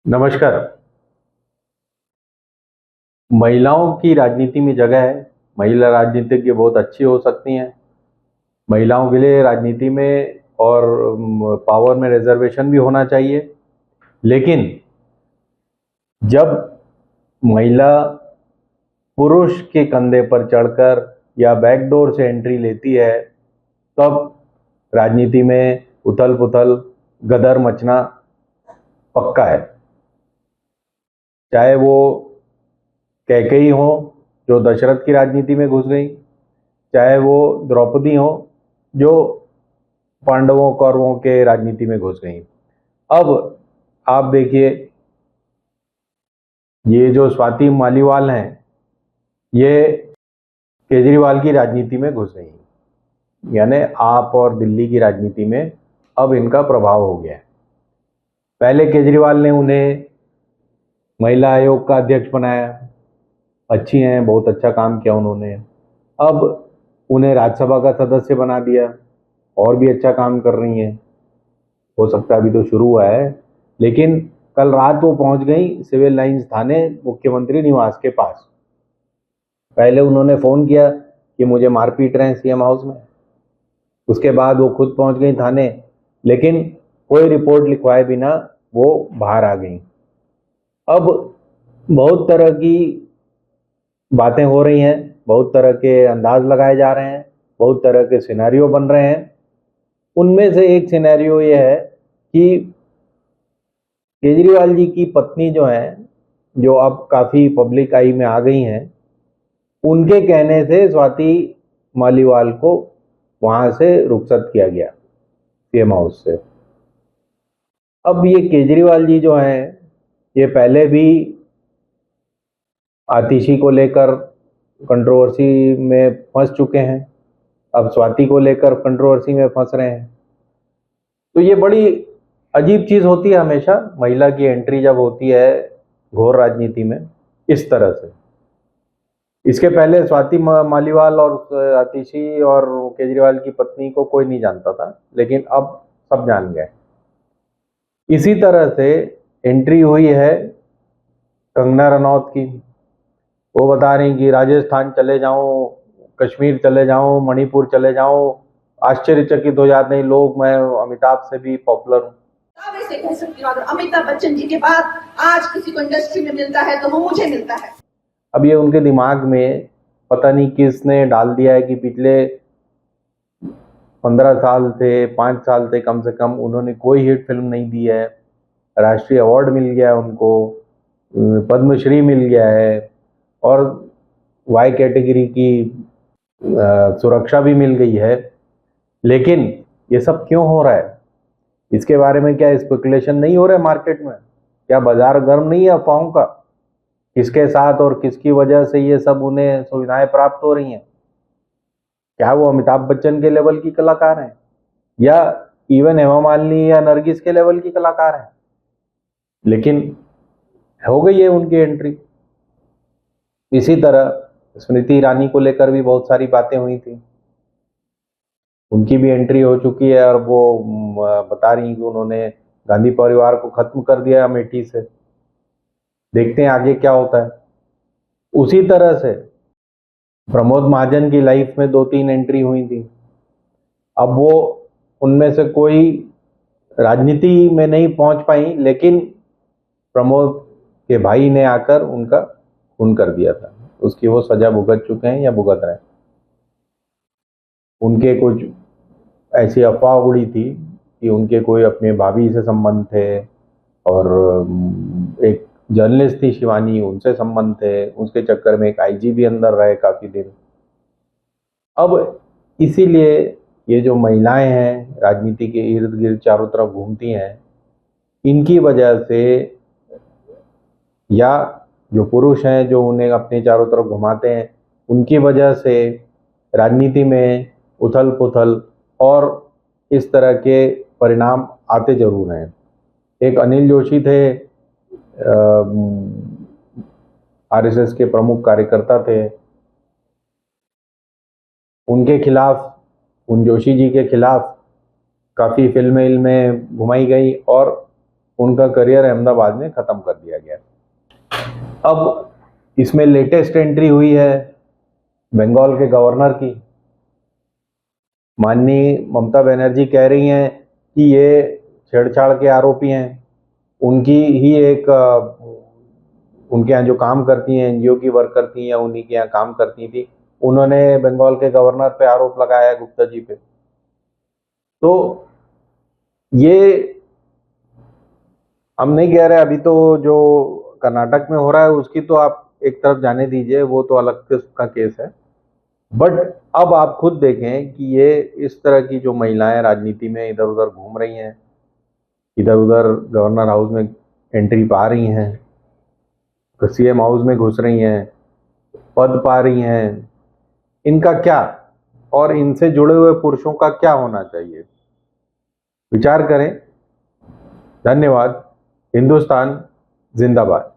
नमस्कार। महिलाओं की राजनीति में जगह है। महिला राजनीतिज्ञ बहुत अच्छी हो सकती हैं। महिलाओं के लिए राजनीति में और पावर में रिजर्वेशन भी होना चाहिए। लेकिन जब महिला पुरुष के कंधे पर चढ़कर या बैकडोर से एंट्री लेती है, तब राजनीति में उथल पुथल, गदर मचना पक्का है। चाहे वो कैकेयी हो जो दशरथ की राजनीति में घुस गई, चाहे वो द्रौपदी हो जो पांडवों कौरवों के राजनीति में घुस गई। अब आप देखिए, ये जो स्वाति मालीवाल हैं, ये केजरीवाल की राजनीति में घुस गई। यानी आप और दिल्ली की राजनीति में अब इनका प्रभाव हो गया है। पहले केजरीवाल ने उन्हें महिला आयोग का अध्यक्ष बनाया, अच्छी हैं, बहुत अच्छा काम किया उन्होंने। अब उन्हें राज्यसभा का सदस्य बना दिया, और भी अच्छा काम कर रही हैं। हो सकता है अभी तो शुरू हुआ है, लेकिन कल रात वो पहुंच गई सिविल लाइंस थाने मुख्यमंत्री निवास के पास। पहले उन्होंने फ़ोन किया कि मुझे मार पीट रहे हैं सीएम हाउस में। उसके बाद वो खुद पहुंच गई थाने, लेकिन कोई रिपोर्ट लिखवाए बिना वो बाहर आ गई। अब बहुत तरह की बातें हो रही हैं, बहुत तरह के अंदाज लगाए जा रहे हैं, बहुत तरह के सिनेरियो बन रहे हैं। उनमें से एक सिनेरियो ये है कि केजरीवाल जी की पत्नी जो हैं, जो अब काफ़ी पब्लिक आई में आ गई हैं, उनके कहने से स्वाति मालीवाल को वहां से रुखसत किया गया सीएम हाउस से। अब ये केजरीवाल जी जो हैं, ये पहले भी आतिशी को लेकर कंट्रोवर्सी में फंस चुके हैं, अब स्वाति को लेकर कंट्रोवर्सी में फंस रहे हैं। तो ये बड़ी अजीब चीज़ होती है हमेशा, महिला की एंट्री जब होती है घोर राजनीति में इस तरह से। इसके पहले स्वाति मालीवाल और आतिशी और केजरीवाल की पत्नी को कोई नहीं जानता था, लेकिन अब सब जान गए। इसी तरह से एंट्री हुई है कंगना रनौत की। वो बता रही कि राजस्थान चले जाऊं, कश्मीर चले जाऊं, मणिपुर चले जाऊं, आश्चर्यचकित हो जाते हैं लोग, मैं अमिताभ से भी पॉपुलर हूं। दावे से कह सकती हूँ, अगर अमिताभ बच्चन जी के बाद आज किसी को इंडस्ट्री में मिलता है तो वो मुझे मिलता है। अब ये उनके दिमाग में पता नहीं किसने डाल दिया है कि पिछले 15 साल से 5 साल से कम उन्होंने कोई हिट फिल्म नहीं दी है। राष्ट्रीय अवार्ड मिल गया है उनको, पद्मश्री मिल गया है, और वाई कैटेगरी की सुरक्षा भी मिल गई है। लेकिन ये सब क्यों हो रहा है, इसके बारे में क्या स्पेकुलेशन नहीं हो रहा है मार्केट में? क्या बाजार गर्म नहीं है अफवाहों का? किसके साथ और किसकी वजह से ये सब उन्हें सुविधाएं प्राप्त हो रही हैं? क्या वो अमिताभ बच्चन के लेवल की कलाकार हैं, या इवन हेमा मालिनी या नरगिस के लेवल की कलाकार हैं? लेकिन हो गई है उनकी एंट्री। इसी तरह स्मृति ईरानी को लेकर भी बहुत सारी बातें हुई थी, उनकी भी एंट्री हो चुकी है, और वो बता रही कि उन्होंने गांधी परिवार को खत्म कर दिया अमेठी से। देखते हैं आगे क्या होता है। उसी तरह से प्रमोद महाजन की लाइफ में 2-3 एंट्री हुई थी। अब वो उनमें से कोई राजनीति में नहीं पहुंच पाई, लेकिन प्रमोद के भाई ने आकर उनका खून कर दिया था। उसकी वो सजा भुगत चुके हैं या भुगत रहे हैं। उनके कुछ ऐसी अफवाह उड़ी थी कि उनके कोई अपने भाभी से संबंध थे, और एक जर्नलिस्ट थी शिवानी, उनसे संबंध थे। उसके चक्कर में एक आईजी भी अंदर रहे काफ़ी दिन। अब इसीलिए ये जो महिलाएं हैं राजनीति के इर्द गिर्द चारों तरफ घूमती हैं, इनकी वजह से, या जो पुरुष हैं जो उन्हें अपने चारों तरफ घुमाते हैं, उनकी वजह से राजनीति में उथल पुथल और इस तरह के परिणाम आते जरूर हैं। एक अनिल जोशी थे, आरएसएस के प्रमुख कार्यकर्ता थे। उनके खिलाफ, उन जोशी जी के खिलाफ काफ़ी फिल्में घुमाई गई, और उनका करियर अहमदाबाद में ख़त्म कर दिया गया। अब इसमें लेटेस्ट एंट्री हुई है बंगाल के गवर्नर की। माननीय ममता बनर्जी कह रही हैं कि ये छेड़छाड़ के आरोपी हैं। उनकी ही एक उनके यहाँ जो काम करती हैं एनजीओ की वर्कर थी या उन्हीं के यहाँ काम करती थी, उन्होंने बंगाल के गवर्नर पे आरोप लगाया है गुप्ता जी पे। तो ये हम नहीं कह रहे, अभी तो जो कर्नाटक में हो रहा है उसकी तो आप एक तरफ जाने दीजिए, वो तो अलग का केस है। बट अब आप खुद देखें कि ये इस तरह की जो महिलाएं राजनीति में इधर उधर घूम रही हैं, इधर उधर गवर्नर हाउस में एंट्री पा रही हैं, सीएम हाउस में घुस रही हैं, पद पा रही हैं, इनका क्या और इनसे जुड़े हुए पुरुषों का क्या होना चाहिए? विचार करें। धन्यवाद। हिंदुस्तान जिंदाबाद।